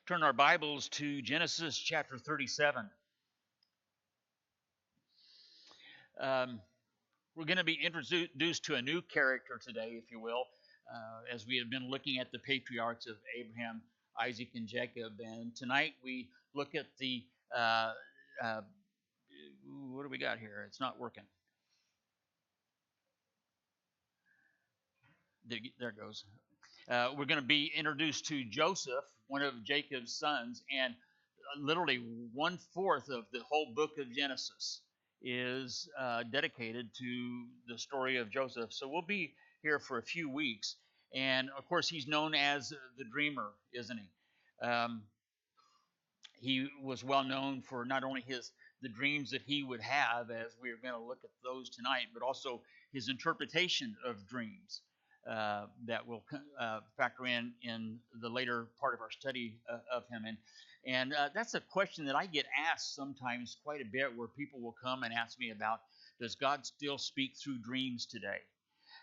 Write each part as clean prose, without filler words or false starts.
Turn our Bibles to Genesis chapter 37. Um, we're going to be introduced to a new character today, if you will, as we have been looking at the patriarchs of Abraham, Isaac, and Jacob. And tonight we look at the, uh, what do we got here? It's not working. There it goes. We're going to be introduced to Joseph, one of Jacob's sons, and literally 1/4 of the whole book of Genesis is dedicated to the story of Joseph. So we'll be here for a few weeks. And of course, he's known as the dreamer, isn't he? He was well known for not only the dreams that he would have, as we're going to look at those tonight, but also his interpretation of dreams that will factor in the later part of our study of him. And that's a question that I get asked sometimes quite a bit, where people will come and ask me about, does God still speak through dreams today?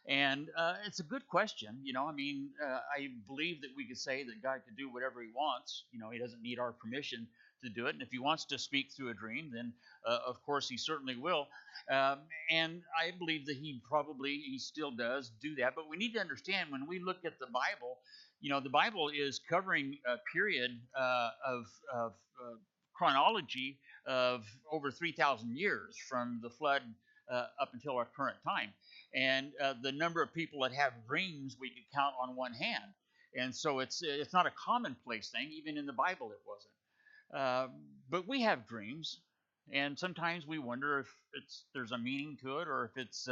And it's a good question. I believe that we could say that God could do whatever he wants. He doesn't need our permission to do it. And if he wants to speak through a dream, then of course he certainly will. And I believe that he still does do that. But we need to understand, when we look at the Bible, the Bible is covering a period of chronology of over 3,000 years from the flood up until our current time. And the number of people that have dreams we could count on one hand. And so it's not a commonplace thing. Even in the Bible it wasn't. But we have dreams, and sometimes we wonder if there's a meaning to it, or if it's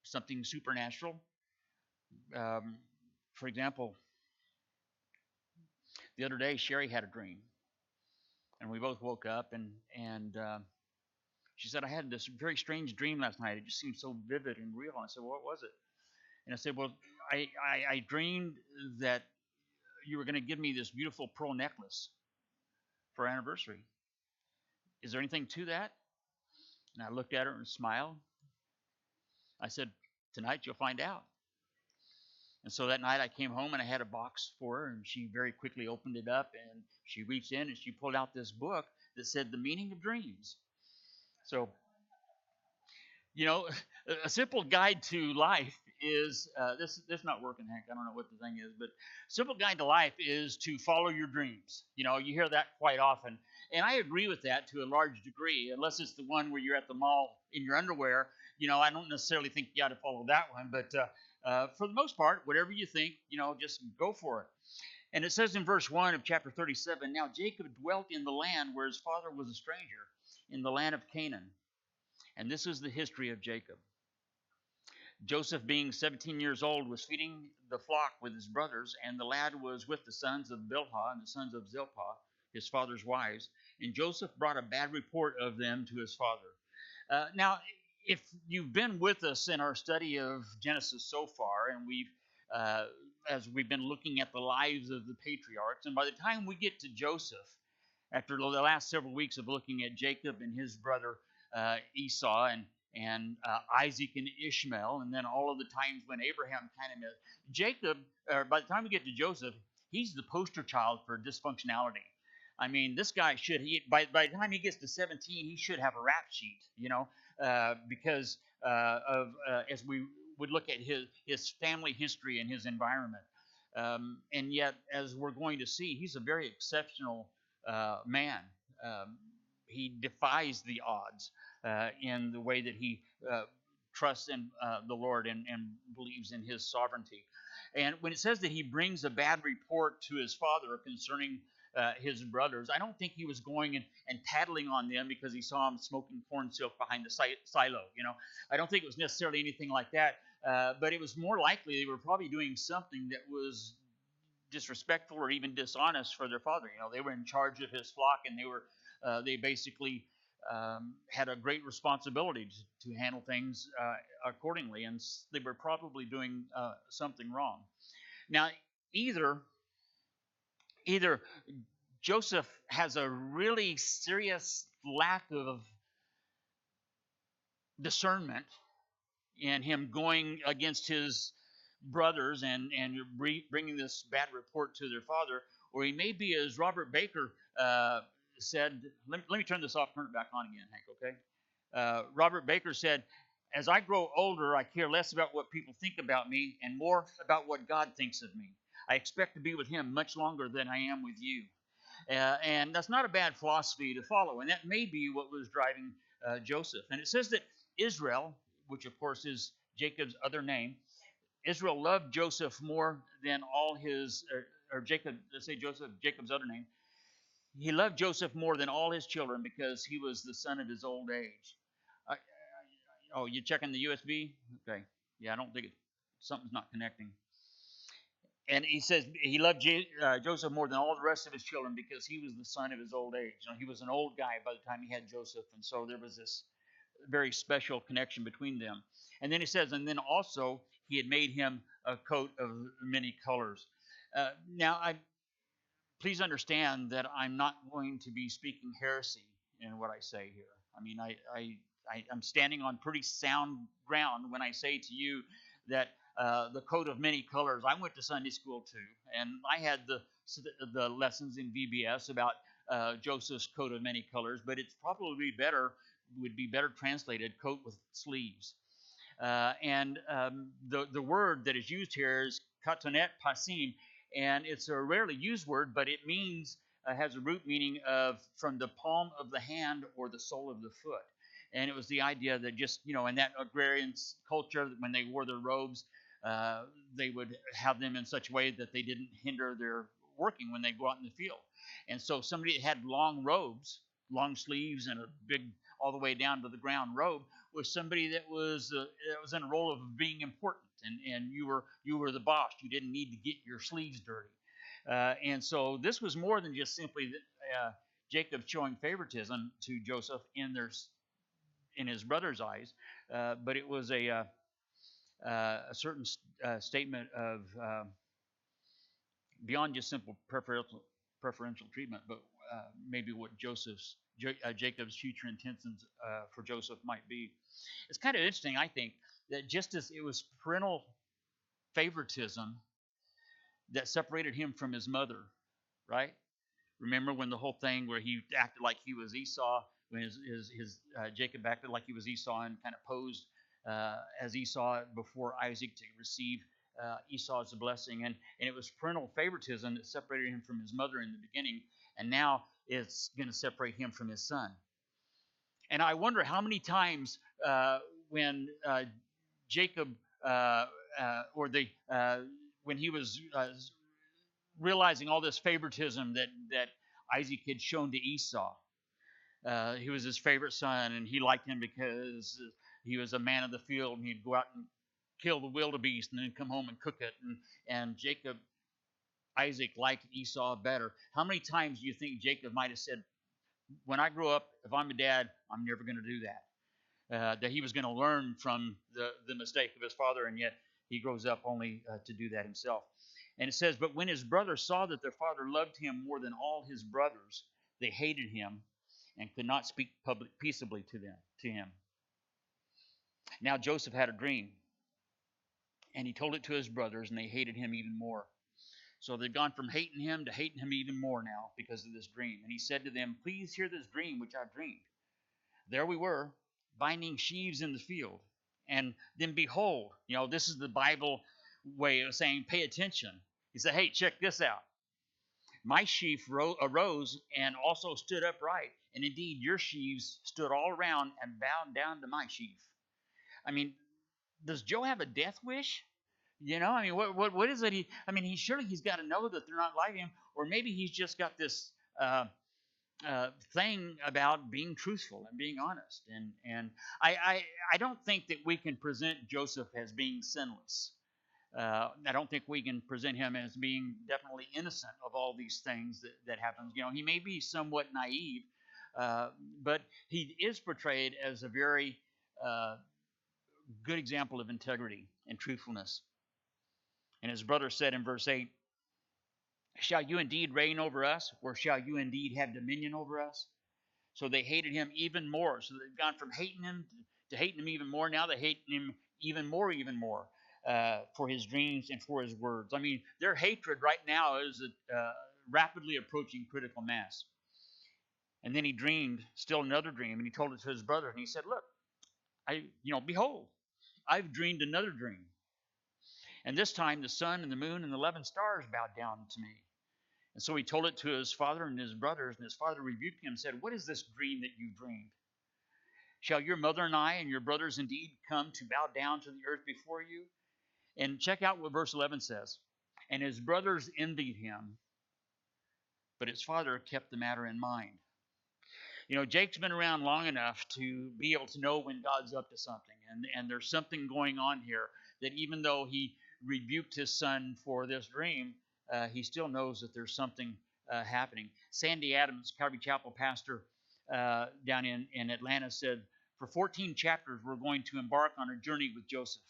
something supernatural. For example, the other day Sherry had a dream, and we both woke up, and she said, I had this very strange dream last night. It just seemed so vivid and real. And I said, well, what was it? And I said, well, I dreamed that you were going to give me this beautiful pearl necklace for our anniversary. Is there anything to that? And I looked at her and smiled. I said, tonight you'll find out. And so that night I came home and I had a box for her, and she very quickly opened it up, and she reached in and she pulled out this book that said The Meaning of Dreams. So, a simple guide to life is this is not working, Hank. I don't know what the thing is, but simple guide to life is to follow your dreams. You hear that quite often, and I agree with that to a large degree, unless it's the one where you're at the mall in your underwear. I don't necessarily think you ought to follow that one, but for the most part, whatever you think, just go for it. And it says in verse 1 of chapter 37, now Jacob dwelt in the land where his father was a stranger, in the land of Canaan. And this is the history of Jacob. Joseph, being 17 years old, was feeding the flock with his brothers, and the lad was with the sons of Bilhah and the sons of Zilpah, his father's wives. And Joseph brought a bad report of them to his father. Now, if you've been with us in our study of Genesis so far, and as we've been looking at the lives of the patriarchs, and by the time we get to Joseph, after the last several weeks of looking at Jacob and his brother Esau and Isaac and Ishmael, and then all of the times when Abraham kind of missed. Jacob, by the time we get to Joseph, he's the poster child for dysfunctionality. I mean, this guy by the time he gets to 17, he should have a rap sheet, because as we would look at his family history and his environment. And yet, as we're going to see, he's a very exceptional man. He defies the odds in the way that he trusts in the Lord and believes in his sovereignty. And when it says that he brings a bad report to his father concerning his brothers, I don't think he was going and tattling on them because he saw them smoking corn silk behind the silo. I don't think it was necessarily anything like that. But it was more likely they were probably doing something that was disrespectful or even dishonest for their father. They were in charge of his flock, and they basically had a great responsibility to handle things accordingly, and they were probably doing something wrong. Now, either Joseph has a really serious lack of discernment in him going against his brothers and you're bringing this bad report to their father, or he may be, as Robert Baker said. Let me turn this off, turn it back on again, Hank. Okay. Robert Baker said, "As I grow older, I care less about what people think about me and more about what God thinks of me. I expect to be with Him much longer than I am with you." And that's not a bad philosophy to follow. And that may be what was driving Joseph. And it says that Israel, which of course is Jacob's other name, Israel loved Joseph more than all his, or Jacob, let's say Joseph, Jacob's other name. He loved Joseph more than all his children because he was the son of his old age. Oh, you checking the USB? Okay. Yeah, I don't think something's not connecting. And he says he loved Joseph more than all the rest of his children because he was the son of his old age. You know, he was an old guy by the time he had Joseph, and so there was this very special connection between them. And then he says, and then also he had made him a coat of many colors. Now, please understand that I'm not going to be speaking heresy in what I say here. I mean, I'm standing on pretty sound ground when I say to you that the coat of many colors. I went to Sunday school too, and I had the lessons in VBS about Joseph's coat of many colors, but it's probably would be better translated coat with sleeves. And the word that is used here is katonet pasim, and it's a rarely used word, but it means has a root meaning of from the palm of the hand or the sole of the foot. And it was the idea that just, in that agrarian culture, when they wore their robes, they would have them in such a way that they didn't hinder their working when they go out in the field. And so somebody that had long robes, long sleeves, and a big all the way down to the ground robe was somebody that was in a role of being important, and you were the boss. You didn't need to get your sleeves dirty. And so this was more than just simply Jacob showing favoritism to Joseph in his brother's eyes, but it was a certain statement of beyond just simple preferential treatment, but maybe what Jacob's future intentions for Joseph might be. It's kind of interesting, I think, that just as it was parental favoritism that separated him from his mother, right? Remember when the whole thing where he acted like he was Esau, when his Jacob acted like he was Esau and kind of posed as Esau before Isaac to receive Esau's blessing, and it was parental favoritism that separated him from his mother in the beginning, and now it's going to separate him from his son. And I wonder how many times when Jacob when he was realizing all this favoritism that Isaac had shown to Esau. He was his favorite son, and he liked him because he was a man of the field, and he'd go out and kill the wildebeest and then come home and cook it. And Isaac liked Esau better. How many times do you think Jacob might have said, when I grow up, if I'm a dad, I'm never going to do that? That he was going to learn from the mistake of his father, and yet he grows up only to do that himself. And it says, but when his brothers saw that their father loved him more than all his brothers, they hated him and could not speak peaceably to him. Now Joseph had a dream, and he told it to his brothers, and they hated him even more. So they've gone from hating him to hating him even more now because of this dream. And he said to them, please hear this dream which I dreamed. There we were, binding sheaves in the field. And then behold, this is the Bible way of saying, pay attention. He said, hey, check this out. My sheaf arose and also stood upright. And indeed, your sheaves stood all around and bowed down to my sheaf. I mean, does Joe have a death wish? What is it? He's got to know that they're not like him. Or maybe he's just got this thing about being truthful and being honest. And I don't think that we can present Joseph as being sinless. I don't think we can present him as being definitely innocent of all these things that happens. He may be somewhat naive, but he is portrayed as a very good example of integrity and truthfulness. And his brother said in verse 8, shall you indeed reign over us, or shall you indeed have dominion over us? So they hated him even more. So they've gone from hating him to hating him even more. Now they hate him even more. for his dreams and for his words. I mean, their hatred right now is rapidly approaching critical mass. And then he dreamed still another dream, and he told it to his brother, and he said, "Look, behold, I've dreamed another dream. And this time the sun and the moon and the 11 stars bowed down to me." And so he told it to his father and his brothers, and his father rebuked him and said, "What is this dream that you dreamed? Shall your mother and I and your brothers indeed come to bow down to the earth before you?" And check out what verse 11 says. And his brothers envied him, but his father kept the matter in mind. Jake's been around long enough to be able to know when God's up to something. And there's something going on here that even though he rebuked his son for this dream, he still knows that there's something happening. Sandy Adams, Calvary Chapel pastor down in Atlanta, said, "For 14 chapters, we're going to embark on a journey with Joseph.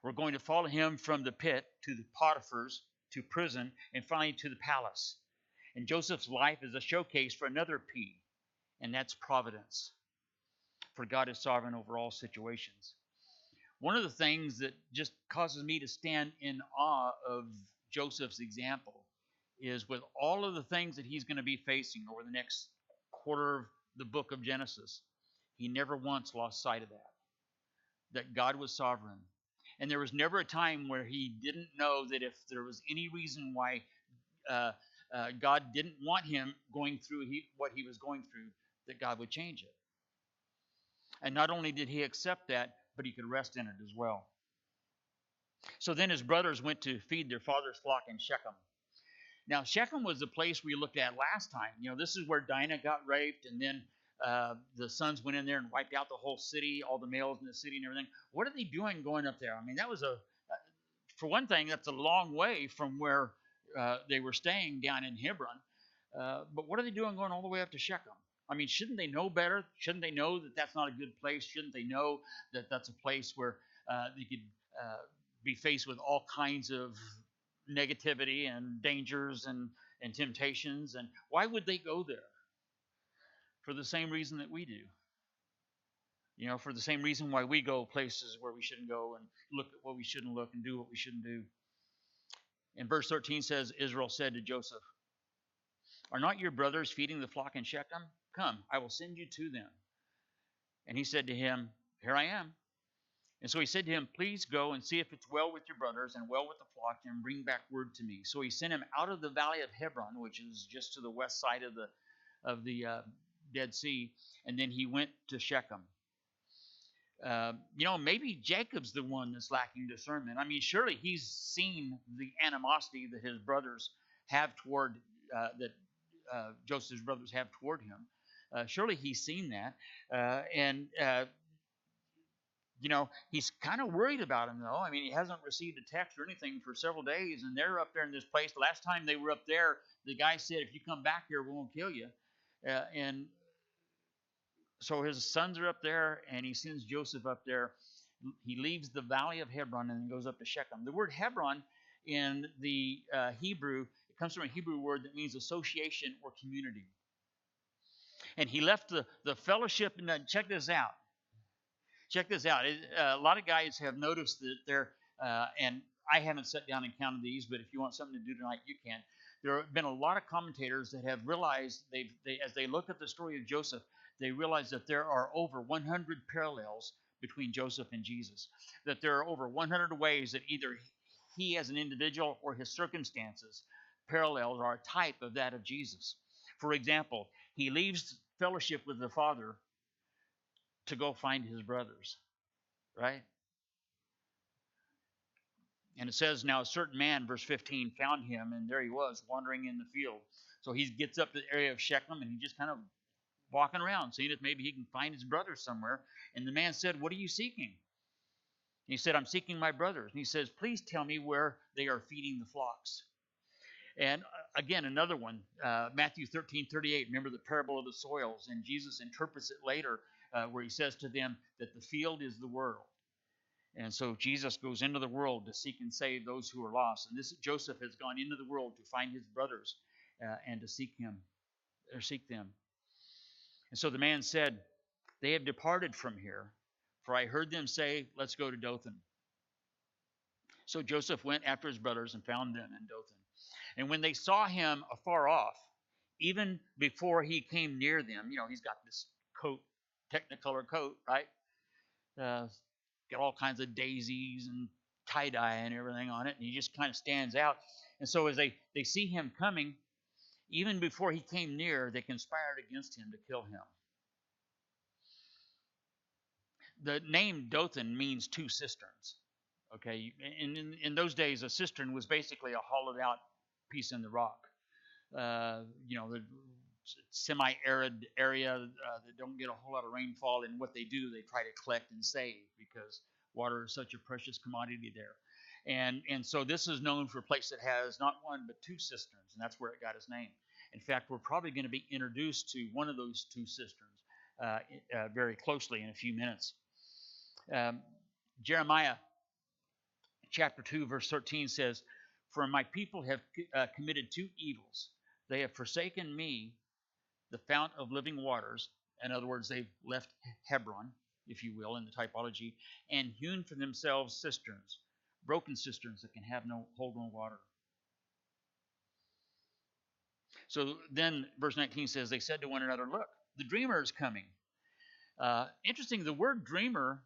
We're going to follow him from the pit to the Potiphar's, to prison, and finally to the palace. And Joseph's life is a showcase for another P, and that's providence. For God is sovereign over all situations." One of the things that just causes me to stand in awe of Joseph's example is with all of the things that he's going to be facing over the next quarter of the book of Genesis, he never once lost sight of that God was sovereign. And there was never a time where he didn't know that if there was any reason why God didn't want him going through what he was going through, that God would change it. And not only did he accept that, but he could rest in it as well. So then his brothers went to feed their father's flock in Shechem. Now, Shechem was the place we looked at last time. This is where Dinah got raped, and then the sons went in there and wiped out the whole city, all the males in the city and everything. What are they doing going up there? I mean, that was for one thing, that's a long way from where they were staying down in Hebron. But what are they doing going all the way up to Shechem? I mean, shouldn't they know better? Shouldn't they know that that's not a good place? Shouldn't they know that that's a place where they could be faced with all kinds of negativity and dangers and temptations? And why would they go there? For the same reason that we do. For the same reason why we go places where we shouldn't go and look at what we shouldn't look and do what we shouldn't do. And verse 13 says, Israel said to Joseph, "Are not your brothers feeding the flock in Shechem? Come, I will send you to them." And he said to him, "Here I am." And so he said to him, "Please go and see if it's well with your brothers and well with the flock, and bring back word to me." So he sent him out of the valley of Hebron, which is just to the west side of the Dead Sea, and then he went to Shechem. Maybe Jacob's the one that's lacking discernment. I mean, surely he's seen the animosity that his brothers have toward Joseph's brothers have toward him. Surely he's seen that, and he's kind of worried about him, though. I mean, he hasn't received a text or anything for several days, and they're up there in this place. The last time they were up there, the guy said, "If you come back here, we won't kill you." And so his sons are up there, and he sends Joseph up there. He leaves the valley of Hebron and goes up to Shechem. The word Hebron in the Hebrew, it comes from a Hebrew word that means association or community. And he left the fellowship, and check this out. Check this out. A lot of guys have noticed that they're, and I haven't sat down and counted these, but if you want something to do tonight, you can. There have been a lot of commentators that have realized, as they look at the story of Joseph, they realize that there are over 100 parallels between Joseph and Jesus. That there are over 100 ways that either he as an individual or his circumstances parallels are a type of that of Jesus. For example, he leaves fellowship with the Father to go find his brothers, right? And it says, "Now a certain man," verse 15, "found him, and there he was, wandering in the field." So he gets up to the area of Shechem, and he just kind of walking around, seeing if maybe he can find his brothers somewhere. And the man said, "What are you seeking?" And he said, "I'm seeking my brothers." And he says, "Please tell me where they are feeding the flocks." And again, another one, Matthew 13:38. Remember the parable of the soils, and Jesus interprets it later, where he says to them that the field is the world. And so Jesus goes into the world to seek and save those who are lost. And this Joseph has gone into the world to find his brothers and to seek them. And so the man said, "They have departed from here, for I heard them say, 'Let's go to Dothan.'" So Joseph went after his brothers and found them in Dothan. And when they saw him afar off, even before he came near them, he's got this coat, technicolor coat, right? Uh, got all kinds of daisies and tie dye and everything on it, and he just kind of stands out. And so as they see him coming, even before he came near, they conspired against him to kill him. The name Dothan means two cisterns. Okay, in those days, a cistern was basically a hollowed out piece in the rock. The semi-arid area that don't get a whole lot of rainfall, and what they do, they try to collect and save because water is such a precious commodity there. And so this is known for a place that has not one but two cisterns, and that's where it got its name. In fact, we're probably going to be introduced to one of those two cisterns very closely in a few minutes. Jeremiah chapter 2, verse 13 says, "For my people have committed two evils. They have forsaken me, the fount of living waters." In other words, they've left Hebron, if you will, in the typology, and hewn for themselves cisterns, broken cisterns that can hold no water. So then verse 19 says, they said to one another, "Look, the dreamer is coming." Interesting, the word dreamer,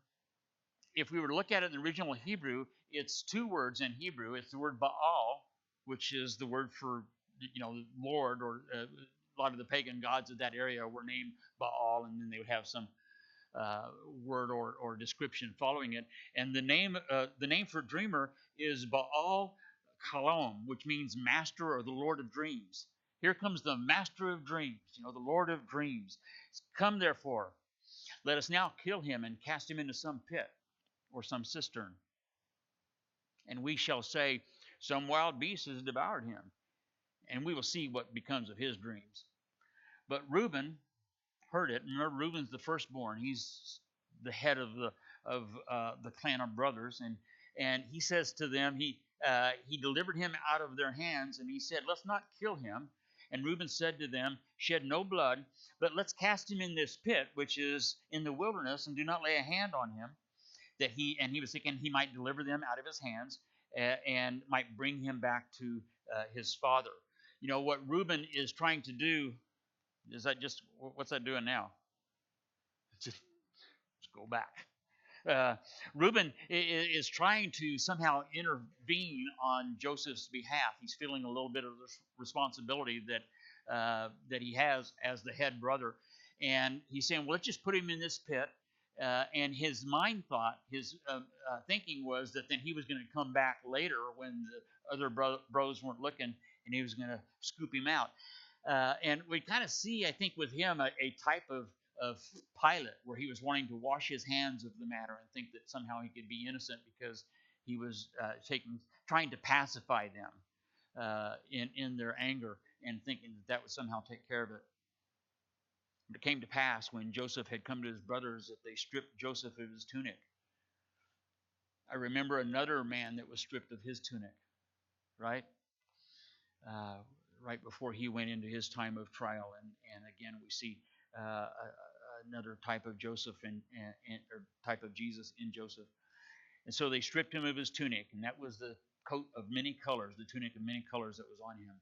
if we were to look at it in the original Hebrew, it's two words in Hebrew. It's the word Baal, which is the word for Lord, or a lot of the pagan gods of that area were named Baal, and then they would have some word or description following it. And the name for dreamer is Baal Kalom, which means master or the Lord of dreams. Here comes the master of dreams, the Lord of dreams. "Come therefore, let us now kill him and cast him into some pit or some cistern. And we shall say, some wild beast has devoured him, and we will see what becomes of his dreams." But Reuben heard it. Remember, Reuben's the firstborn. He's the head of the clan of brothers, and he says to them, he delivered him out of their hands, and he said, "Let's not kill him." And Reuben said to them, "Shed no blood, but let's cast him in this pit, which is in the wilderness, and do not lay a hand on him." And he was thinking he might deliver them out of his hands and might bring him back to his father. What Reuben is trying to do is what's that doing now? Just go back. Reuben is trying to somehow intervene on Joseph's behalf. He's feeling a little bit of the responsibility that he has as the head brother, and he's saying, "Well, let's just put him in this pit." And his thinking was that then he was going to come back later when the other bros weren't looking, and he was going to scoop him out. And we kind of see, I think, with him a type of Pilate, where he was wanting to wash his hands of the matter and think that somehow he could be innocent because he was trying to pacify them in their anger, and thinking that would somehow take care of it. It came to pass when Joseph had come to his brothers that they stripped Joseph of his tunic. I remember another man that was stripped of his tunic, right? Right before he went into his time of trial. And again, we see another type of Joseph or type of Jesus in Joseph. And so they stripped him of his tunic, and that was the coat of many colors, the tunic of many colors that was on him.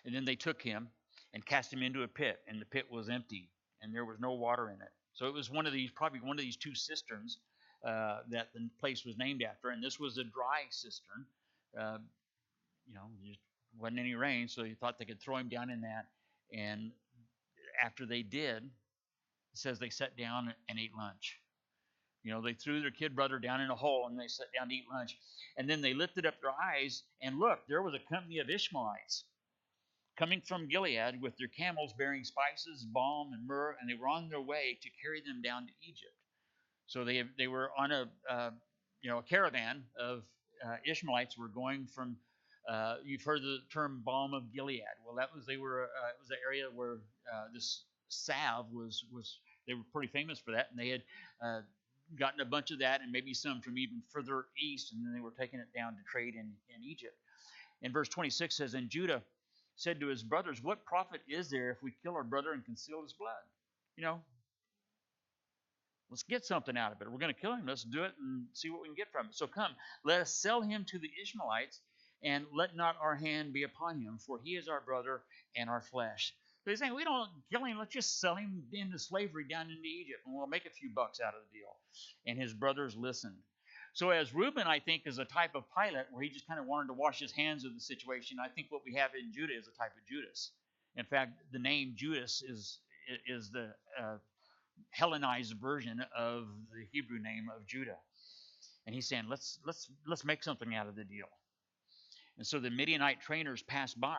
And then they took him and cast him into a pit, and the pit was empty, and there was no water in it. So it was probably one of these two cisterns that the place was named after, and this was a dry cistern. Just wasn't any rain, so you thought they could throw him down in that. And after they did, it says they sat down and ate lunch. They threw their kid brother down in a hole, and they sat down to eat lunch. And then they lifted up their eyes, and look, there was a company of Ishmaelites coming from Gilead with their camels bearing spices, balm, and myrrh, and they were on their way to carry them down to Egypt. So they were on a caravan of Ishmaelites were going from. You've heard the term balm of Gilead. Well, it was an area where this salve was. They were pretty famous for that, and they had gotten a bunch of that, and maybe some from even further east, and then they were taking it down to trade in Egypt. And verse 26 says, "And Judah said to his brothers, what profit is there if we kill our brother and conceal his blood?" Let's get something out of it. We're going to kill him. Let's do it and see what we can get from it. So come, let us sell him to the Ishmaelites, and let not our hand be upon him, for he is our brother and our flesh. So he's saying, we don't kill him. Let's just sell him into slavery down into Egypt, and we'll make a few bucks out of the deal. And his brothers listened. So as Reuben, I think, is a type of Pilate, where he just kind of wanted to wash his hands of the situation, I think what we have in Judah is a type of Judas. In fact, the name Judas is the Hellenized version of the Hebrew name of Judah. And he's saying, let's make something out of the deal. And so the Midianite trainers passed by.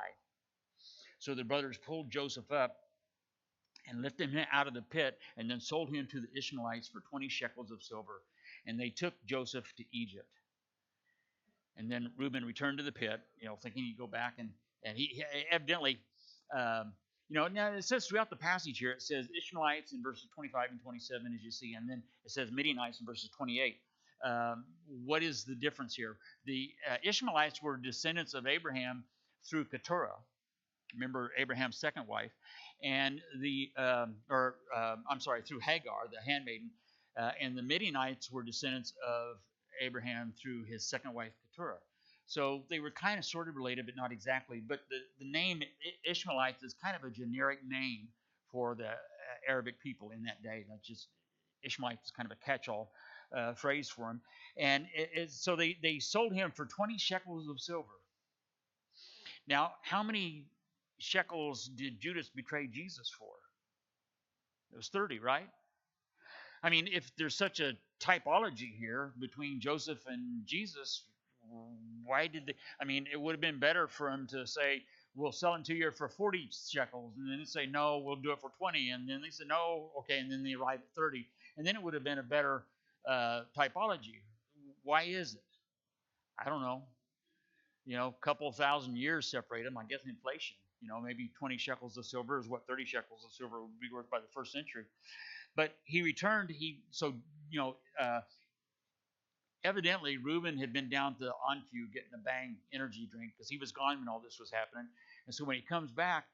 So the brothers pulled Joseph up and lifted him out of the pit, and then sold him to the Ishmaelites for 20 shekels of silver. And they took Joseph to Egypt. And then Reuben returned to the pit, thinking he'd go back, and he evidently, now it says throughout the passage here, it says Ishmaelites in verses 25 and 27, as you see, and then it says Midianites in verses 28. What is the difference here? The Ishmaelites were descendants of Abraham through Keturah. Remember Abraham's second wife, and through Hagar, the handmaiden, and the Midianites were descendants of Abraham through his second wife Keturah. So they were kind of sort of related, but not exactly. But the name Ishmaelites is kind of a generic name for the Arabic people in that day. Not just Ishmaelites is kind of a catch-all phrase for him. And so they sold him for 20 shekels of silver. Now, how many shekels did Judas betray Jesus for? It was 30, right? I mean, if there's such a typology here between Joseph and Jesus, why did they? I mean, it would have been better for him to say, we'll sell him to you for 40 shekels, and then they say, no, we'll do it for 20, and then they say, no, okay, and then they arrive at 30, and then it would have been a better typology. Why is it? I don't know. A couple thousand years separate them. I guess inflation. Maybe 20 shekels of silver is what 30 shekels of silver would be worth by the first century. But he returned. Evidently Reuben had been down to Onfu getting a Bang energy drink because he was gone when all this was happening. And so when he comes back,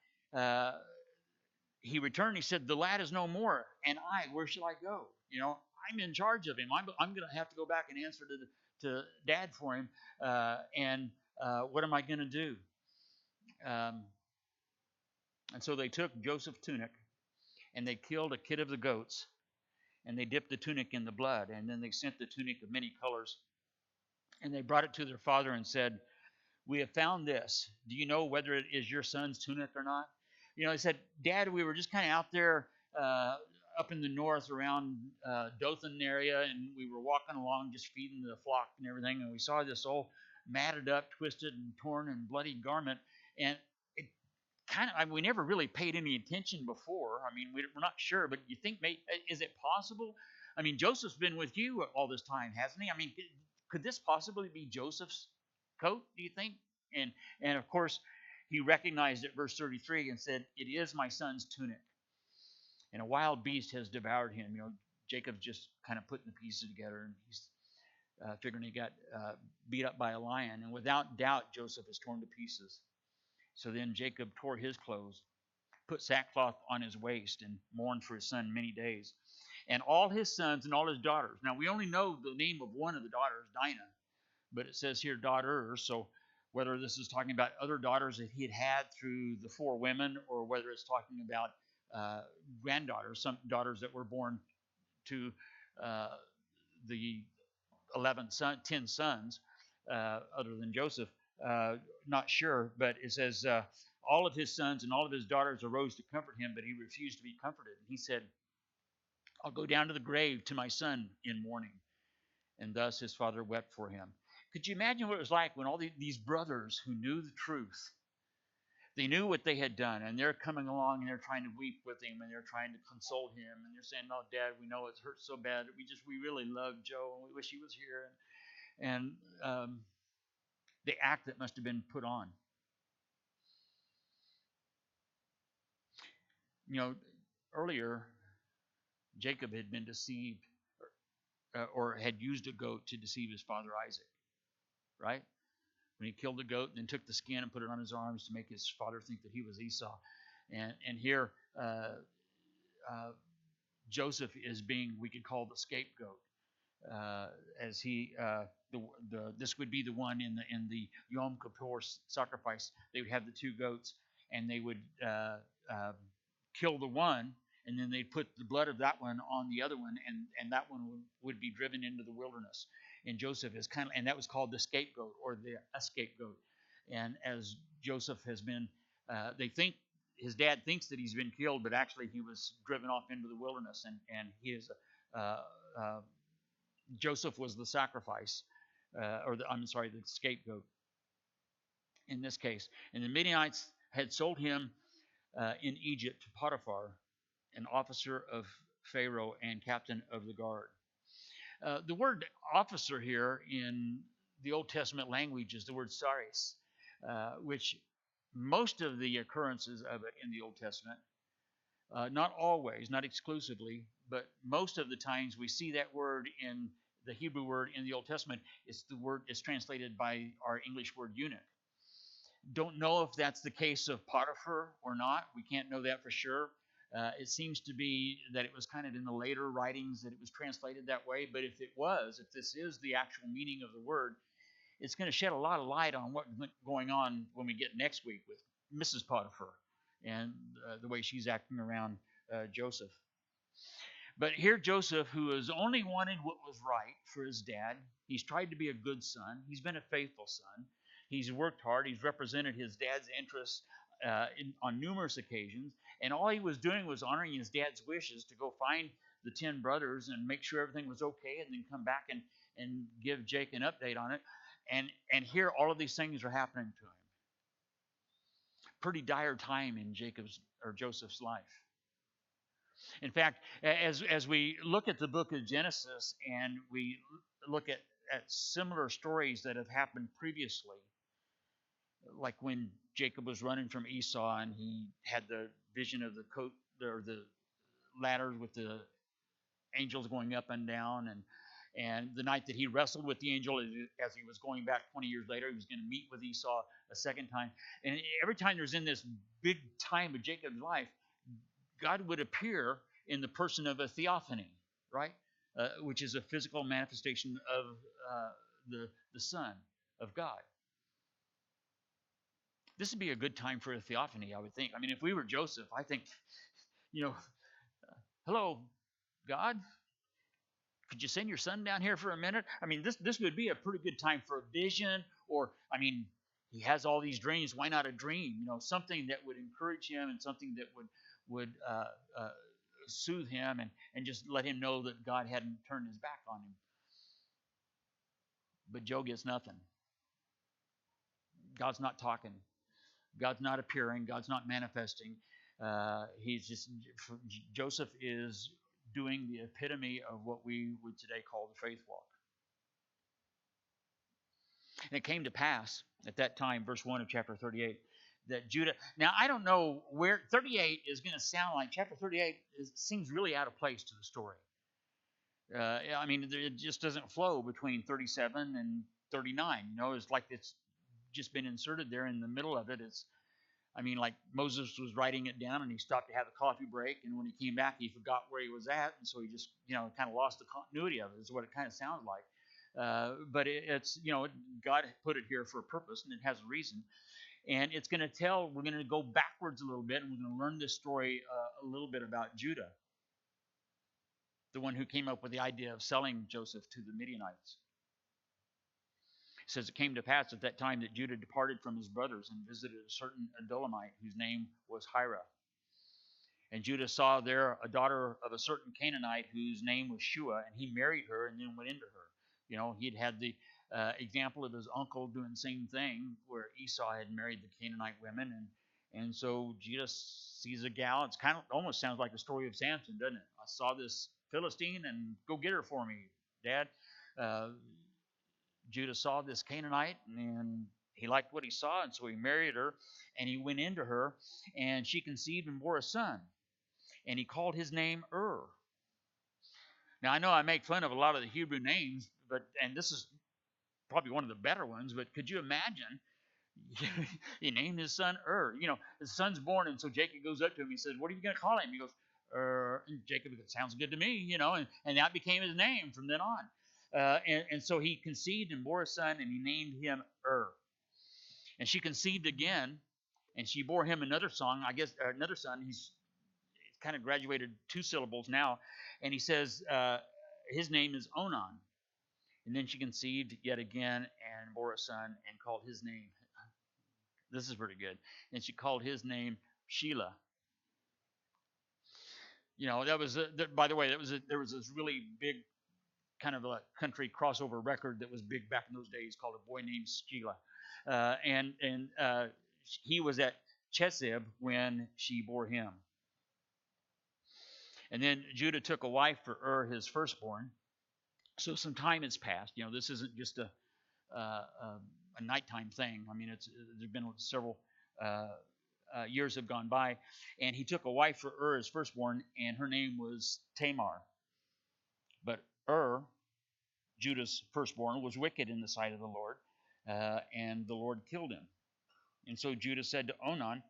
he returned. He said, "The lad is no more, and where shall I go? I'm in charge of him. I'm going to have to go back and answer to Dad for him. And what am I going to do?" And so they took Joseph's tunic, and they killed a kid of the goats, and they dipped the tunic in the blood, and then they sent the tunic of many colors, and they brought it to their father and said, "We have found this. Do you know whether it is your son's tunic or not?" He said, "Dad, we were just kind of out there up in the north around Dothan area, and we were walking along just feeding the flock and everything, and we saw this old matted up, twisted, and torn and bloody garment, and we never really paid any attention before. I mean, we're not sure, but you think, is it possible? I mean, Joseph's been with you all this time, hasn't he? I mean, could this possibly be Joseph's coat, do you think?" And of course, he recognized it, verse 33, and said, "It is my son's tunic. And a wild beast has devoured him." Jacob's just kind of putting the pieces together, and he's figuring he got beat up by a lion. And without doubt, Joseph is torn to pieces. So then Jacob tore his clothes, put sackcloth on his waist, and mourned for his son many days. And all his sons and all his daughters. Now, we only know the name of one of the daughters, Dinah, but it says here daughters. So whether this is talking about other daughters that he had through the 4 women, or whether it's talking about granddaughters, some daughters that were born to the 10 sons, other than Joseph, not sure, but it says all of his sons and all of his daughters arose to comfort him, but he refused to be comforted. And he said, "I'll go down to the grave to my son in mourning." And thus his father wept for him. Could you imagine what it was like when all these brothers who knew the truth, they knew what they had done, and they're coming along and they're trying to weep with him, and they're trying to console him, and they're saying, "No, Dad, we know it's hurt so bad. We really love Joe, and we wish he was here." And the act that must have been put on. Earlier, Jacob had been deceived, or had used a goat to deceive his father Isaac, right? When he killed the goat and then took the skin and put it on his arms to make his father think that he was Esau. And here, Joseph is being, we could call the scapegoat, uh, as he this would be the one in the Yom Kippur sacrifice. They would have the two goats, and they would kill the one, and then they'd put the blood of that one on the other one, and that one would be driven into the wilderness. And Joseph is kind of, and that was called the scapegoat or the scapegoat. And as Joseph has been, they think his dad thinks that he's been killed, but actually he was driven off into the wilderness, and he is. Uh, uh, Joseph was the sacrifice, I'm sorry, the scapegoat in this case. And the Midianites had sold him in Egypt to Potiphar, an officer of Pharaoh and captain of the guard. The word officer here in the Old Testament language is the word saris, which most of the occurrences of it in the Old Testament, not always, not exclusively, but most of the times we see that word in the Hebrew word in the Old Testament. It's the word is translated by our English word eunuch. Don't know if that's the case of Potiphar or not. We can't know that for sure. It seems to be that it was kind of in the later writings that it was translated that way. But if it was, if this is the actual meaning of the word, it's going to shed a lot of light on what's going on when we get next week with Mrs. Potiphar and the way she's acting around Joseph. But here, Joseph, who has only wanted what was right for his dad, he's tried to be a good son. He's been a faithful son. He's worked hard. He's represented his dad's interests on numerous occasions. And all he was doing was honoring his dad's wishes to go find the 10 brothers and make sure everything was okay, and then come back and give Jake an update on it. And here, all of these things are happening to him. Pretty dire time in Joseph's life. In fact, as we look at the book of Genesis and we look at similar stories that have happened previously, like when Jacob was running from Esau and he had the vision of the coat or the ladder with the angels going up and down, and the night that he wrestled with the angel as he was going back 20 years later, he was going to meet with Esau a second time. And every time there's in this big time of Jacob's life, God would appear in the person of a theophany, right? Which is a physical manifestation of the Son of God. This would be a good time for a theophany, I would think. I mean, if we were Joseph, I think, hello, God, could you send your son down here for a minute? I mean, this would be a pretty good time for a vision, or, I mean, he has all these dreams. Why not a dream? Something that would encourage him and something that would soothe him and just let him know that God hadn't turned his back on him. But Joe gets nothing. God's not talking. God's not appearing. God's not manifesting. Joseph is doing the epitome of what we would today call the faith walk. And it came to pass at that time, verse 1 of chapter 38, that Judah. Now, I don't know where 38 is going to sound like. Chapter 38 seems really out of place to the story. I mean, it just doesn't flow between 37 and 39. It's like it's just been inserted there in the middle of it. Like Moses was writing it down and he stopped to have a coffee break, and when he came back, he forgot where he was at, and so he just, kind of lost the continuity of it, is what it kind of sounds like. But it's, God put it here for a purpose, and it has a reason. And it's going to we're going to go backwards a little bit, and we're going to learn this story a little bit about Judah, the one who came up with the idea of selling Joseph to the Midianites. It says, it came to pass at that time that Judah departed from his brothers and visited a certain Adullamite whose name was Hira. And Judah saw there a daughter of a certain Canaanite whose name was Shua, and he married her and then went into her. He'd had the example of his uncle doing the same thing, where Esau had married the Canaanite women, and so Judah sees a gal. It's kind of almost sounds like the story of Samson, doesn't it? I saw this Philistine, and go get her for me, Dad. Judah saw this Canaanite, and he liked what he saw, and so he married her, and he went into her, and she conceived and bore a son, and he called his name Now, I know I make fun of a lot of the Hebrew names, and this is probably one of the better ones, but could you imagine? He named his son His son's born, and so Jacob goes up to him. He says, "What are you going to call him?" He goes, And Jacob, it sounds good to me, and that became his name from then on. And so he conceived and bore a son, and he named him And she conceived again, and she bore him another son. I guess another son. He's kind of graduated 2 syllables now, and he says his name is Onan. And then she conceived yet again and bore a son and called his name. This is pretty good. And she called his name Sheila. That was by the way, there was this really big kind of a country crossover record that was big back in those days called A Boy Named Sheila, and he was at Chezib when she bore him. And then Judah took a wife for his firstborn. So some time has passed. This isn't just a nighttime thing. I mean, there's been several years have gone by, and he took a wife for his firstborn, and her name was Tamar. But Judah's firstborn, was wicked in the sight of the Lord, and the Lord killed him. And so Judah said to Onan,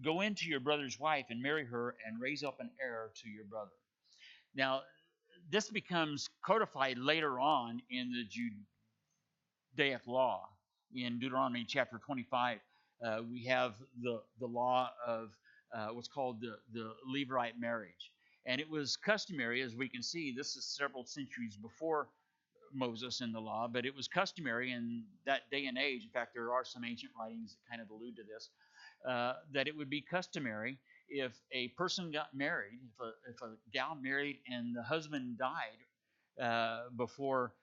"Go into your brother's wife and marry her, and raise up an heir to your brother." Now, this becomes codified later on in the Judaic law. In Deuteronomy chapter 25, we have the law of what's called the Levirate marriage. And it was customary, as we can see, this is several centuries before Moses in the law, but it was customary in that day and age. In fact, there are some ancient writings that kind of allude to this, that it would be customary if a person got married, if a gal married and the husband died before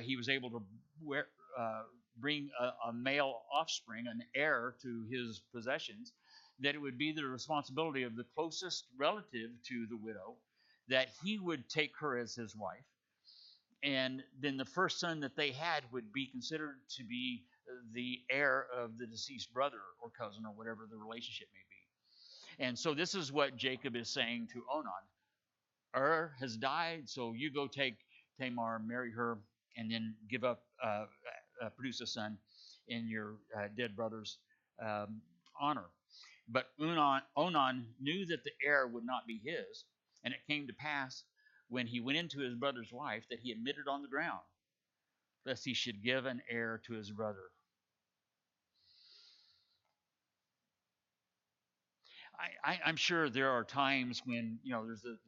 he was able to bring a male offspring, an heir to his possessions, that it would be the responsibility of the closest relative to the widow that he would take her as his wife. And then the first son that they had would be considered to be the heir of the deceased brother or cousin or whatever the relationship may be. And so this is what Jacob is saying to Onan. Has died, so you go take Tamar, marry her, and then give up, produce a son in your dead brother's honor. But Onan knew that the heir would not be his, and it came to pass when he went into his brother's wife that he admitted on the ground, lest he should give an heir to his brother. I'm sure there are times when there's the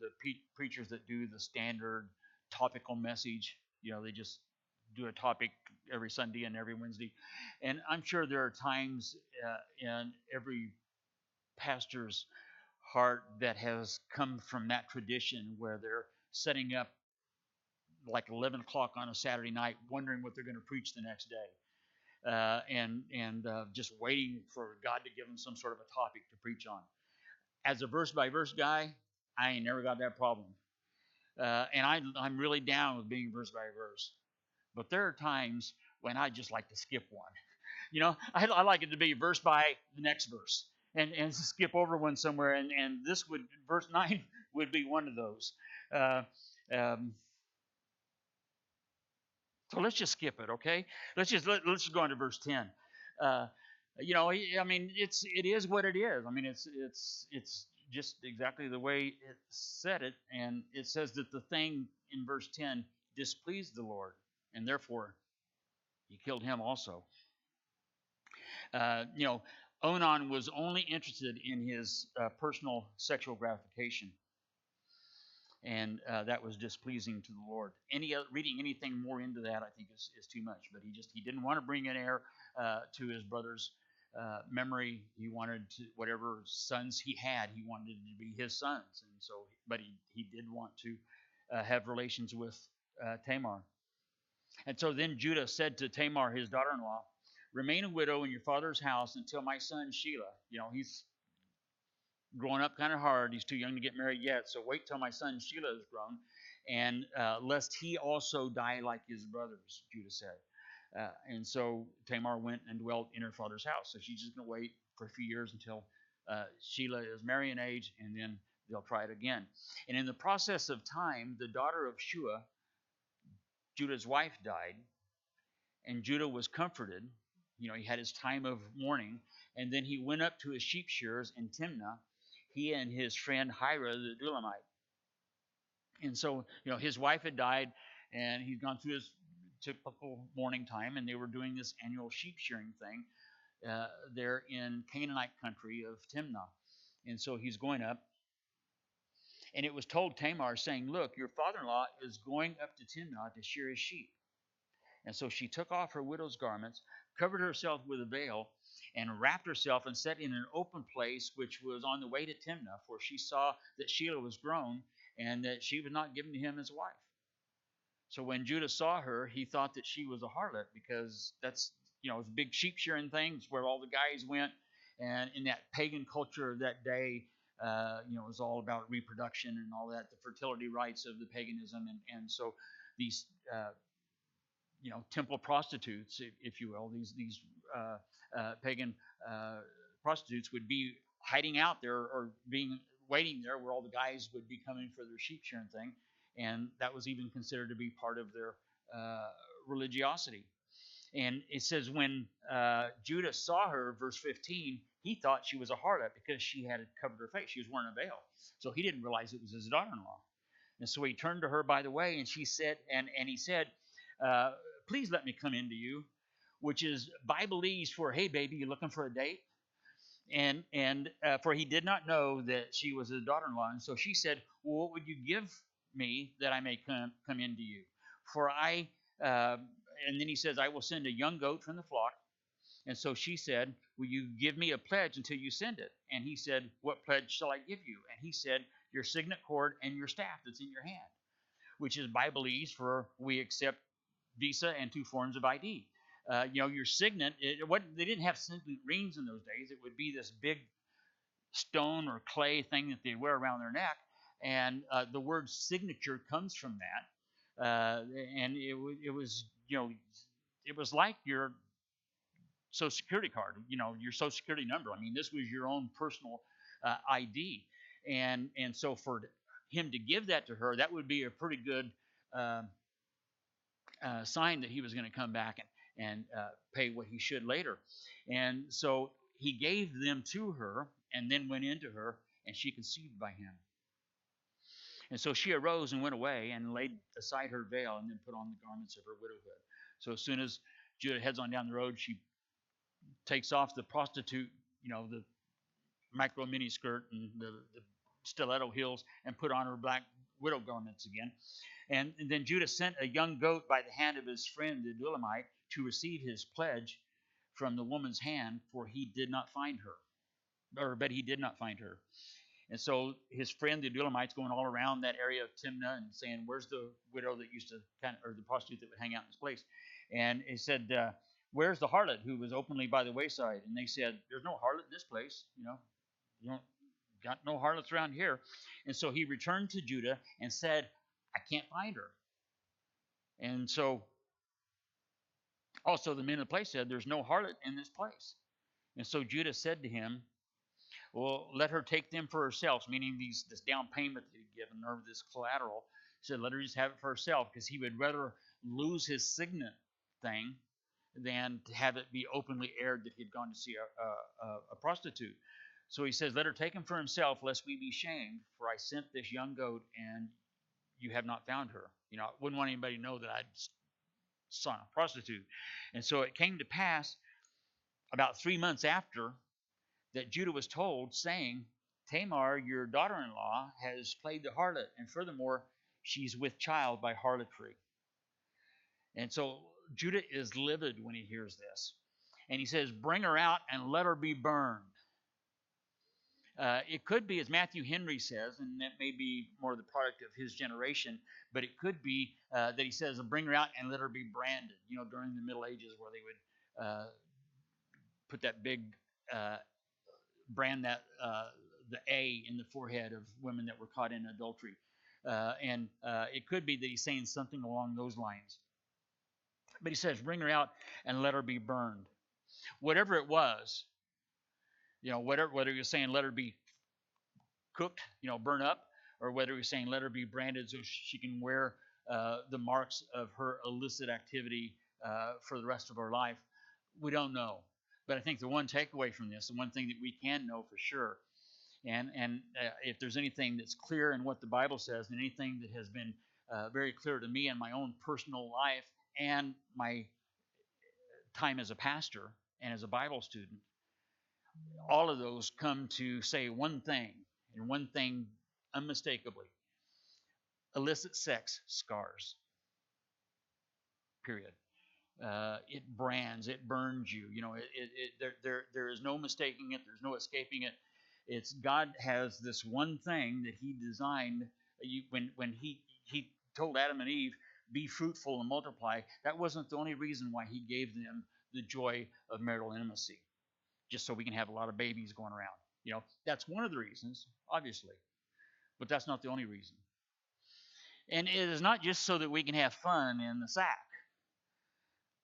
preachers that do the standard topical message. They just do a topic every Sunday and every Wednesday, and I'm sure there are times in every pastor's heart that has come from that tradition where they're setting up like 11 o'clock on a Saturday night, wondering what they're going to preach the next day, and just waiting for God to give them some sort of a topic to preach on. As a verse by verse guy, I ain't never got that problem, and I'm really down with being verse by verse. But there are times when I just like to skip one. I like it to be verse by the next verse, and skip over one somewhere, and this would verse 9 would be one of those. Uh, um, So let's just skip it, okay? Let's just go on to verse 10. Uh, I mean, it is what it is. I mean, it's just exactly the way it said it, and it says that the thing in verse 10 displeased the Lord, and therefore he killed him also. Onan was only interested in his personal sexual gratification, and that was displeasing to the Lord. Reading anything more into that, I think, is too much. But he didn't want to bring an heir to his brother's memory. He wanted to, whatever sons he had, he wanted to be his sons, and so. But he did want to have relations with Tamar. And so then Judah said to Tamar, his daughter-in-law, "Remain a widow in your father's house until my son Shelah." He's growing up kind of hard. He's too young to get married yet. So wait till my son Shelah is grown, and lest he also die like his brothers, Judah said. And so Tamar went and dwelt in her father's house. So she's just going to wait for a few years until Shelah is marrying age, and then they'll try it again. And in the process of time, the daughter of Shua, Judah's wife, died, and Judah was comforted. He had his time of mourning, and then he went up to his sheep shearers in Timnah, he and his friend Hira the Adullamite. And so, his wife had died, and he'd gone through his typical mourning time, and they were doing this annual sheep shearing thing there in Canaanite country of Timnah. And so he's going up, and it was told Tamar, saying, "Look, your father-in-law is going up to Timnah to shear his sheep." And so she took off her widow's garments, covered herself with a veil, and wrapped herself and sat in an open place which was on the way to Timnah, for she saw that Shelah was grown and that she was not given to him as wife. So when Judah saw her, he thought that she was a harlot, because that's, it's a big sheep shearing thing. It's where all the guys went. And in that pagan culture of that day, it was all about reproduction and all that, the fertility rites of the paganism. And so these, temple prostitutes, if you will, these pagan prostitutes would be hiding out there, or being waiting there where all the guys would be coming for their sheep shearing thing, and that was even considered to be part of their religiosity. And it says when Judah saw her, verse 15, he thought she was a harlot because she had covered her face. She was wearing a veil, so he didn't realize it was his daughter-in-law. And so he turned to her by the way, and she said, and he said, "Please let me come into you," which is Bibleese for, "Hey, baby, you looking for a date?" And for he did not know that she was his daughter-in-law. And so she said, "Well, what would you give me that I may come into you? For I," and then he says, "I will send a young goat from the flock." And so she said, "Will you give me a pledge until you send it?" And he said, "What pledge shall I give you?" And he said, "Your signet cord and your staff that's in your hand," which is Bibleese for we accept Visa and 2 forms of ID. Your signet, they didn't have signet rings in those days. It would be this big stone or clay thing that they wear around their neck, and the word signature comes from that. And it was, it was like your Social Security card, your Social Security number. I mean, this was your own personal ID, and so for him to give that to her, that would be a pretty good sign that he was going to come back and pay what he should later. And so he gave them to her, and then went into her, and she conceived by him. And so she arose and went away and laid aside her veil, and then put on the garments of her widowhood. So as soon as Judah heads on down the road, she takes off the prostitute, the micro mini skirt and the stiletto heels, and put on her black widow garments again. And then Judah sent a young goat by the hand of his friend the Adullamite to receive his pledge from the woman's hand, for he did not find her. But he did not find her. And so his friend the Adullamite's going all around that area of Timnah and saying, "Where's the widow that used to or the prostitute that would hang out in this place?" And he said, "Where's the harlot who was openly by the wayside?" And they said, "There's no harlot in this place. You don't got no harlots around here." And so he returned to Judah and said, "I can't find her." And so also the men of the place said, "There's no harlot in this place." And so Judah said to him, "Well, let her take them for herself," meaning this down payment that he'd given, or this collateral. He said, "Let her just have it for herself," because he would rather lose his signet thing than to have it be openly aired that he'd gone to see a prostitute. So he says, "Let her take him for himself, lest we be shamed, for I sent this young goat, and you have not found her." I wouldn't want anybody to know that I'd saw a prostitute. And so it came to pass about 3 months after that Judah was told, saying, "Tamar, your daughter-in-law, has played the harlot, and furthermore, she's with child by harlotry." And so Judah is livid when he hears this. And he says, "Bring her out and let her be burned." It could be, as Matthew Henry says, and that may be more the product of his generation, but it could be that he says, "Bring her out and let her be branded." During the Middle Ages, where they would put that big brand, that the A in the forehead of women that were caught in adultery. And it could be that he's saying something along those lines. But he says, "Bring her out and let her be burned." Whatever it was, whether he was saying let her be cooked, burn up, or whether he was saying let her be branded so she can wear the marks of her illicit activity for the rest of her life, we don't know. But I think the one takeaway from this, the one thing that we can know for sure, And if there's anything that's clear in what the Bible says, and anything that has been very clear to me in my own personal life and my time as a pastor and as a Bible student, all of those come to say one thing, and one thing unmistakably: illicit sex scars. Period. It brands, it burns you. There is no mistaking it. There's no escaping it. It's God has this one thing that He designed. When He told Adam and Eve, "Be fruitful and multiply," that wasn't the only reason why He gave them the joy of marital intimacy, just so we can have a lot of babies going around. That's one of the reasons, obviously, but that's not the only reason. And it is not just so that we can have fun in the sack.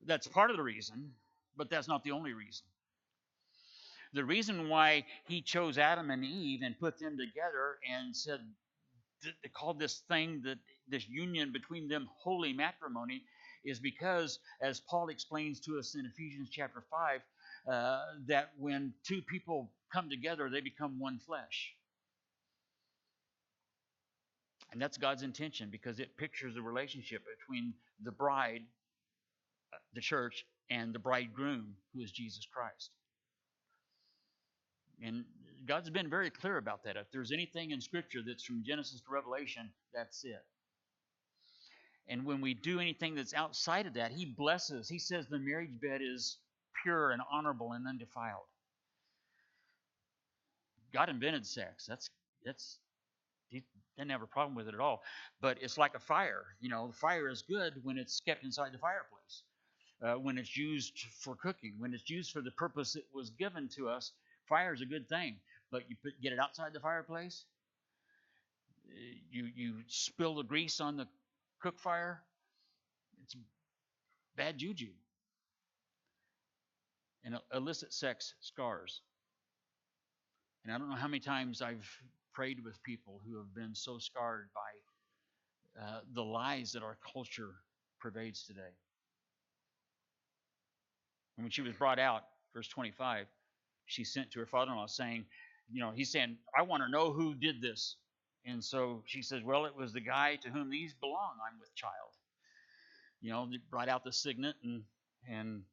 That's part of the reason, but that's not the only reason. The reason why He chose Adam and Eve and put them together and said, they called this union between them holy matrimony, is because, as Paul explains to us in Ephesians chapter 5, that when two people come together, they become one flesh. And that's God's intention, because it pictures the relationship between the bride, the church, and the bridegroom, who is Jesus Christ. And God's been very clear about that. If there's anything in Scripture that's from Genesis to Revelation, that's it. And when we do anything that's outside of that, He blesses. He says the marriage bed is pure and honorable and undefiled. God invented sex. He didn't have a problem with it at all. But it's like a fire. The fire is good when it's kept inside the fireplace. When it's used for cooking, when it's used for the purpose it was given to us, fire is a good thing. But you get it outside the fireplace, you spill the grease on the cook fire, it's bad juju. And illicit sex scars. And I don't know how many times I've prayed with people who have been so scarred by the lies that our culture pervades today. And when she was brought out, verse 25, she sent to her father-in-law saying, he's saying, "I want to know who did this." And so she says, "Well, it was the guy to whom these belong. I'm with child." They brought out the signet and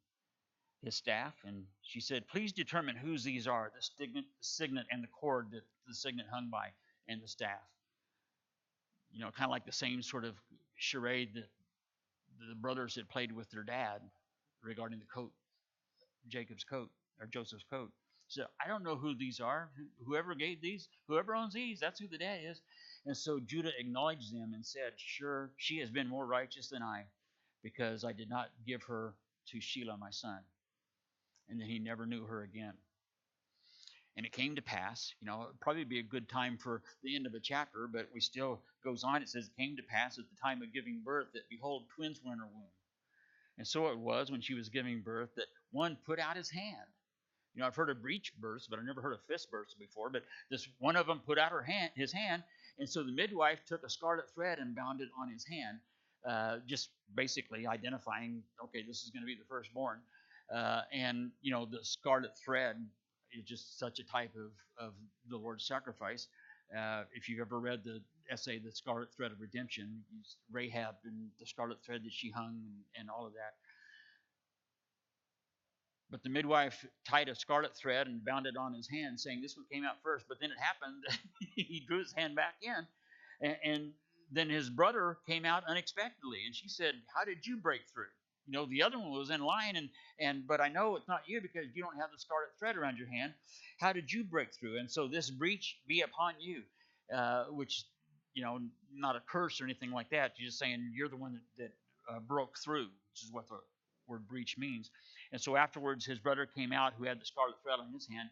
his staff, and she said, "Please determine whose these are, the signet and the cord that the signet hung by, and the staff." Kind of like the same sort of charade that the brothers had played with their dad regarding the coat, Jacob's coat, or Joseph's coat. So I don't know who these are. Whoever gave these, whoever owns these, that's who the dad is. And so Judah acknowledged them and said, "Sure, she has been more righteous than I, because I did not give her to Shelah my son." And then he never knew her again. And it came to pass, it'd probably be a good time for the end of a chapter, but we still goes on. It says, "It came to pass at the time of giving birth that, behold, twins were in her womb. And so it was, when she was giving birth, that one put out his hand." I've heard of breech births, but I've never heard of fist births before. But this one of them put out his hand, and so the midwife took a scarlet thread and bound it on his hand, just basically identifying, okay, this is going to be the firstborn. And the scarlet thread is just such a type of the Lord's sacrifice. If you've ever read the essay, "The Scarlet Thread of Redemption," Rahab and the scarlet thread that she hung and all of that. But the midwife tied a scarlet thread and bound it on his hand, saying this one came out first. But then it happened that he drew his hand back in, and then his brother came out unexpectedly. And she said, "How did you break through? The other one was in line, but I know it's not you, because you don't have the scarlet thread around your hand. How did you break through? And so this breach be upon you," which, not a curse or anything like that. She's just saying you're the one that broke through, which is what the word breach means. And so afterwards, his brother came out, who had the scarlet thread on his hand.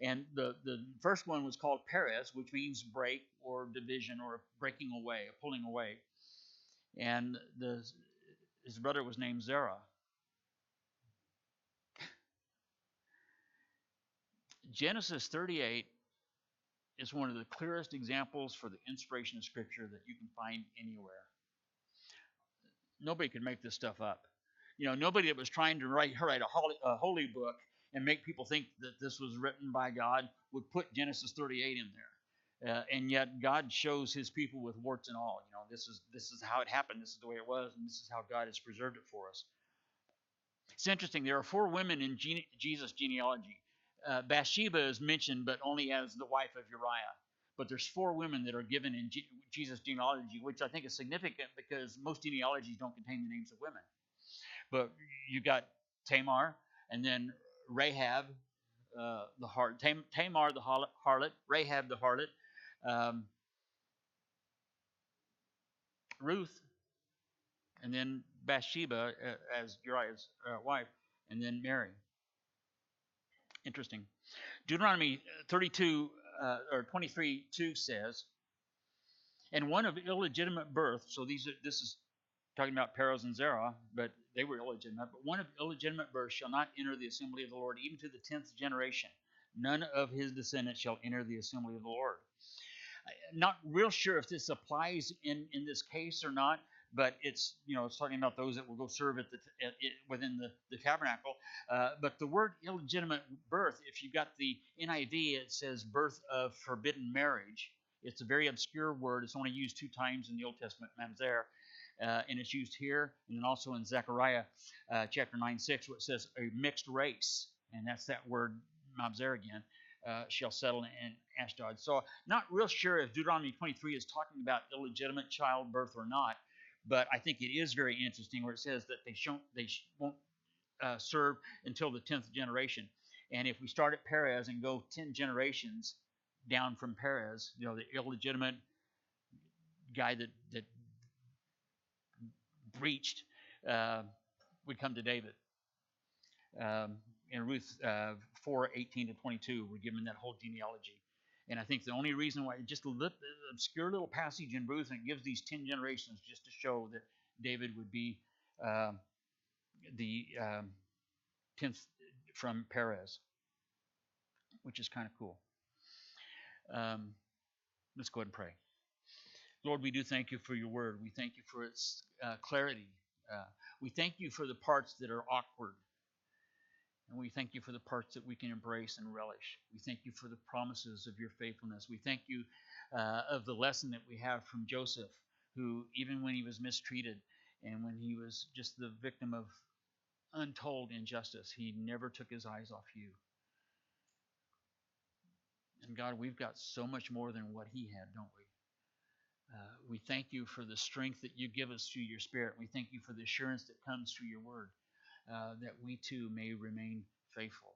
And the first one was called Perez, which means break or division or breaking away, pulling away. And his brother was named Zerah. Genesis 38 is one of the clearest examples for the inspiration of Scripture that you can find anywhere. Nobody could make this stuff up. Nobody that was trying to write a holy book and make people think that this was written by God would put Genesis 38 in there. And yet God shows his people with warts and all. This is how it happened. This is the way it was, and this is how God has preserved it for us. It's interesting. There are 4 women in Jesus' genealogy. Bathsheba is mentioned, but only as the wife of Uriah. But there's 4 women that are given in Jesus' genealogy, which I think is significant because most genealogies don't contain the names of women. But you got Tamar, and then Rahab, the harlot, Tamar the harlot, Rahab the harlot, um, Ruth, and then Bathsheba as Uriah's wife, and then Mary. Interesting. Deuteronomy 32 or 23:2 says, "And one of illegitimate birth." So this is talking about Perez and Zerah, but they were illegitimate. "But one of illegitimate birth shall not enter the assembly of the Lord, even to the 10th generation. None of his descendants shall enter the assembly of the Lord." Not real sure if this applies in this case or not, but it's talking about those that will go serve within the tabernacle. But the word illegitimate birth, if you've got the NIV, it says birth of forbidden marriage. It's a very obscure word. It's only used 2 times in the Old Testament, mamzer, and it's used here, and then also in Zechariah chapter 9:6, where it says a mixed race, and that's that word mamzer again. Shall settle in Ashdod. So not real sure if Deuteronomy 23 is talking about illegitimate childbirth or not, but I think it is very interesting where it says that they won't serve until the 10th generation. And if we start at Perez and go 10 generations down from Perez, the illegitimate guy that breached would come to David. In Ruth 4:18-22, we're given that whole genealogy. And I think the only reason why, just a obscure little passage in Ruth, and it gives these 10 generations just to show that David would be the 10th from Perez, which is kind of cool. Let's go ahead and pray. Lord, we do thank you for your word. We thank you for its clarity. We thank you for the parts that are awkward. And we thank you for the parts that we can embrace and relish. We thank you for the promises of your faithfulness. We thank you of the lesson that we have from Joseph, who, even when he was mistreated and when he was just the victim of untold injustice, he never took his eyes off you. And God, we've got so much more than what he had, don't we? We thank you for the strength that you give us through your Spirit. We thank you for the assurance that comes through your word. That we too may remain faithful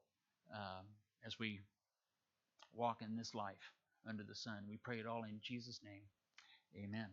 as we walk in this life under the sun. We pray it all in Jesus' name. Amen.